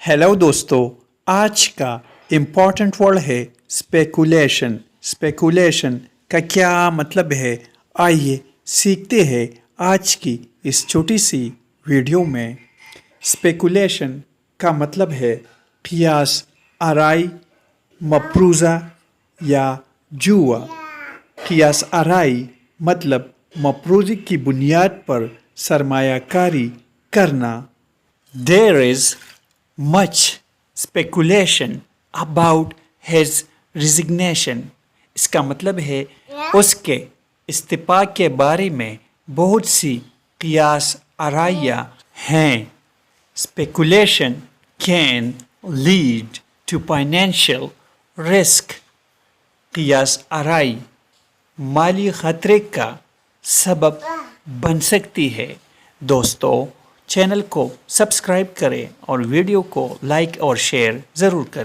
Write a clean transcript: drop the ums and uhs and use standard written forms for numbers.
Hello दोस्तों, आज का इम्पॉर्टेंट वर्ड है स्पेकुलेशन। स्पेकुलेशन का क्या मतलब है, आइए सीखते हैं आज की इस छोटी सी वीडियो में। स्पेकुलेशन का मतलब है कियास आराई, मफरूज़ा या जुआ। कियास आराई मतलब मफरूज़े की बुनियाद पर सरमायाकारी करना। There is much speculation about his resignation. इसका मतलब है उसके इस्तीफा के बारे में बहुत सी कियास आराइयाँ हैं। Speculation can lead to financial risk. कियास आराई माली खतरे का सबब बन सकती है। दोस्तों, चैनल को सब्सक्राइब करें और वीडियो को लाइक और शेयर ज़रूर करें।